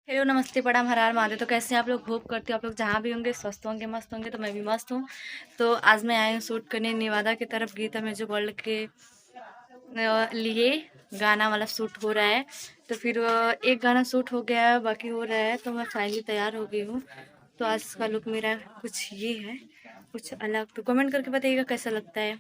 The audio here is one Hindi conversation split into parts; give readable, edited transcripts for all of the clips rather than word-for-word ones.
हेलो नमस्ते प्रणाम हर हर महादेव। तो कैसे हैं आप लोग? होप करते हो आप लोग जहाँ भी होंगे स्वस्थ होंगे, मस्त होंगे। तो मैं भी मस्त हूँ। तो आज मैं आई हूँ शूट करने नेवादा की तरफ, गीता म्यूजिक वर्ल्ड के लिए गाना वाला शूट हो रहा है। तो फिर एक गाना शूट हो गया है, बाकी हो रहा है। तो मैं फाइनली तैयार हो गई हूँ। तो आज का लुक मेरा कुछ ये है, कुछ अलग। तो कमेंट करके बताइएगा कैसा लगता है,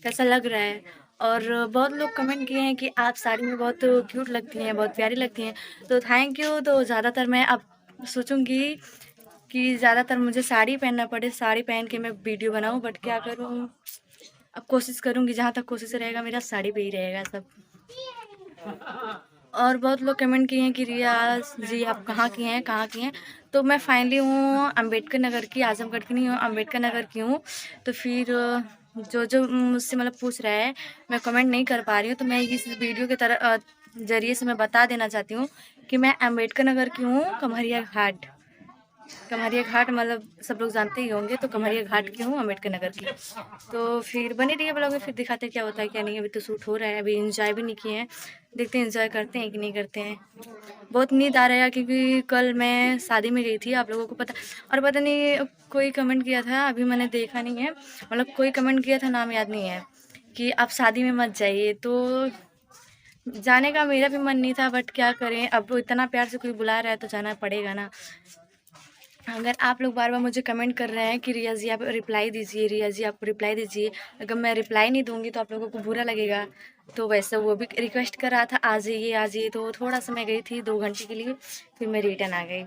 कैसा लग रहा है। और बहुत लोग कमेंट किए हैं कि आप साड़ी में बहुत क्यूट लगती हैं, बहुत प्यारी लगती हैं। तो थैंक यू। तो ज़्यादातर मैं अब सोचूंगी कि ज़्यादातर मुझे साड़ी पहनना पड़े, साड़ी पहन के मैं वीडियो बनाऊं। बट क्या करूं, अब कोशिश करूंगी, जहाँ तक कोशिश रहेगा मेरा साड़ी पे ही रहेगा सब। और बहुत लोग कमेंट किए हैं कि रियाज जी आप कहाँ की हैं, कहाँ की हैं। तो मैं फाइनली हूँ अम्बेडकर नगर की, आजमगढ़ की नहीं हूँ, अम्बेडकर नगर की हूँ। तो फिर जो जो मुझसे मतलब पूछ रहा है, मैं कमेंट नहीं कर पा रही हूँ। तो मैं इस वीडियो के तरह जरिए से मैं बता देना चाहती हूँ कि मैं अम्बेडकर नगर की हूँ, कमरिया घाट। कमरिया घाट मतलब सब लोग जानते ही होंगे। तो कमरिया घाट की हूँ, अम्बेडकर नगर की। तो फिर बने रहिए ब्लॉग में, फिर दिखाते हैं क्या होता है क्या नहीं। अभी तो शूट हो रहा है, अभी इंजॉय भी नहीं किए हैं। देखते हैं इंजॉय करते हैं कि नहीं करते हैं। बहुत नींद आ रहा है क्योंकि कल मैं शादी में गई थी, आप लोगों को पता। और पता नहीं कोई कमेंट किया था, अभी मैंने देखा नहीं है, मतलब कोई कमेंट किया था, नाम याद नहीं है, कि आप शादी में मत जाइए। तो जाने का मेरा भी मन नहीं था, बट क्या करें, अब इतना प्यार से कोई बुला रहा है तो जाना पड़ेगा ना। अगर आप लोग बार बार मुझे कमेंट कर रहे हैं कि रिया जी आप रिप्लाई दीजिए, रिया जी आप रिप्लाई दीजिए, अगर मैं रिप्लाई नहीं दूंगी तो आप लोगों को बुरा लगेगा। तो वैसे वो भी रिक्वेस्ट कर रहा था आ जाइए आ जाइए। तो थोड़ा सा मैं गई थी 2 घंटे के लिए, फिर मैं रिटर्न आ गई।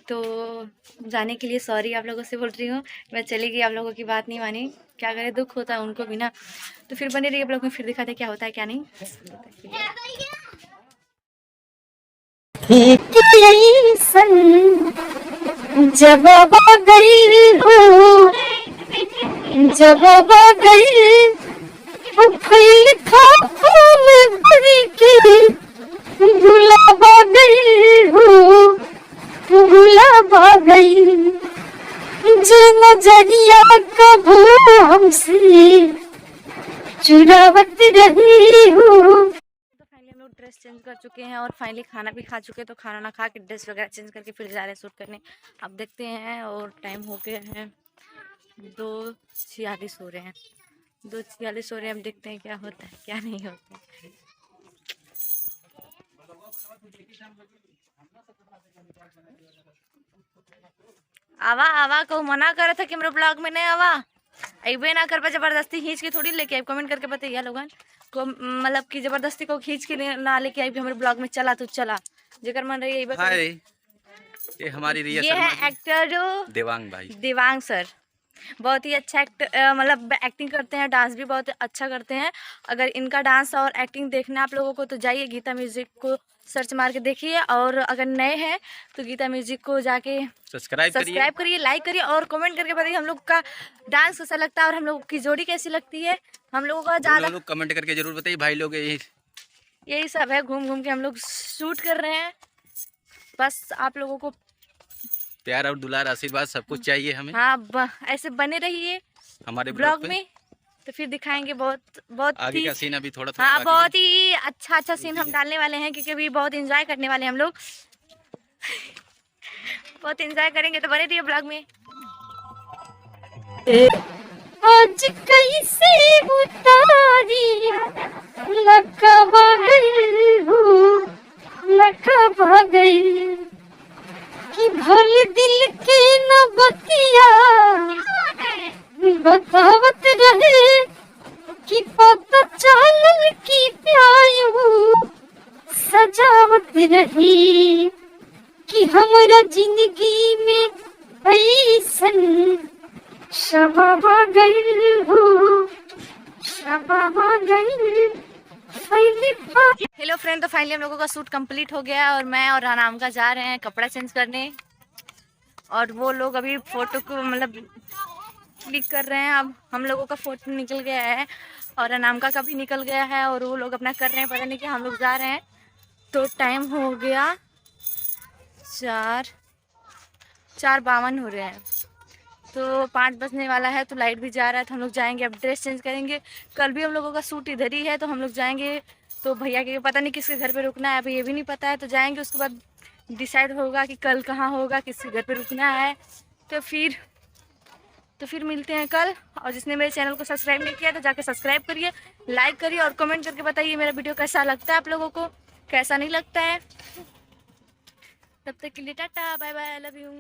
तो जाने के लिए सॉरी आप लोगों से बोल रही हूँ। मैं चली गई, आप लोगों की बात नहीं मानी, क्या करे, दुख होता है उनको भी ना। तो फिर बने रहिए आप लोग में, फिर दिखाते क्या होता है क्या नहीं। जब गई हो, जब गई फूल था, फूल भरी के गुलाब गई हो, गुलाब गई जो नजरिया कबू हमसे चुरावत रही हूँ। तो फाइनली हम लोग ड्रेस चेंज कर चुके हैं और फाइनली खाना भी खा चुके हैं। तो खाना ना खा के ड्रेस वगैरह चेंज करके फिर जा रहे हैं शूट करने। अब देखते हैं, और टाइम हो गया है 2:46 हो रहे हैं, 2:46 हो रहे हैं। अब देखते हैं क्या होता है क्या नहीं होता है। आवा आवा को मना करे था कि मेरे ब्लॉग में नहीं आवा, अबे ना कर पे जबरदस्ती खींच के थोड़ी लेके आई। कमेंट करके बताइए लोगन को, मतलब कि जबरदस्ती को खींच के ना लेके आई भी हमारे ब्लॉग में। चला तो चला, जेकर मन रही है। ये हमारी रिया ये शर्मा है जी, एक्टर देवांग भाई। देवांग सर, बहुत ही अच्छा मतलब एक्टिंग करते हैं, डांस भी बहुत अच्छा करते हैं। अगर इनका डांस और एक्टिंग देखना है आप लोगों को तो जाइए गीता म्यूजिक को सर्च मार के देखिए। और अगर नए हैं तो गीता म्यूजिक को जाके सब्सक्राइब करिए, लाइक करिए और कमेंट करके बताइए हम लोग का डांस कैसा लगता है और हम लोग की जोड़ी कैसी लगती है। हम लोगों का ज़्यादा लोग कमेंट करके जरूर बताइए भाई लोग। यही सब है, घूम घूम के हम लोग शूट कर रहे हैं। बस आप लोगों को प्यार और दुलार आशीर्वाद सब कुछ चाहिए हमें। हाँ, ऐसे बने रहिए हमारे ब्लॉग पे में। तो फिर दिखाएंगे बहुत बहुत आगे ही, का सीन अभी थोड़ा थोड़ा हाँ बाकी बहुत ही अच्छा अच्छा सीन हम डालने वाले हैं, क्योंकि अभी बहुत एंजॉय करने वाले हैं हम लोग। बहुत एंजॉय करेंगे, तो बने रहिए ब्लॉग में। आज कैसे उतारी लखवा गई हूँ, लखवा गई कि भर दिल के न बतिया बतावत रहे कि पता चल की प्यायू सजावत रही कि हमारा जिंदगी में ऐसन शबाबा गई हूँ, शबाबा गई। हेलो फ्रेंड, तो फाइनली हम लोगों का शूट कंप्लीट हो गया और मैं और अनामिका जा रहे हैं कपड़ा चेंज करने। और वो लोग अभी फोटो को मतलब क्लिक कर रहे हैं। अब हम लोगों का फोटो निकल गया है और अनामिका का भी निकल गया है, और वो लोग अपना कर रहे हैं, पता नहीं कि हम लोग जा रहे हैं। तो टाइम हो गया 4:52 हो रहे हैं, तो 5 बजने वाला है। तो लाइट भी जा रहा है, तो हम लोग जाएंगे, अब ड्रेस चेंज करेंगे। कल भी हम लोगों का शूट इधर ही है, तो हम लोग जाएंगे। तो भैया के पता नहीं किसके घर पे रुकना है, अभी ये भी नहीं पता है। तो जाएंगे, उसके बाद डिसाइड होगा कि कल कहाँ होगा, किसके घर पे रुकना है। तो फिर मिलते हैं कल। और जिसने मेरे चैनल को सब्सक्राइब नहीं किया तो जाके सब्सक्राइब करिए, लाइक करिए और कमेंट करके बताइए मेरा वीडियो कैसा लगता है आप लोगों को, कैसा नहीं लगता है। तब तक के लिए tata bye bye, I love you.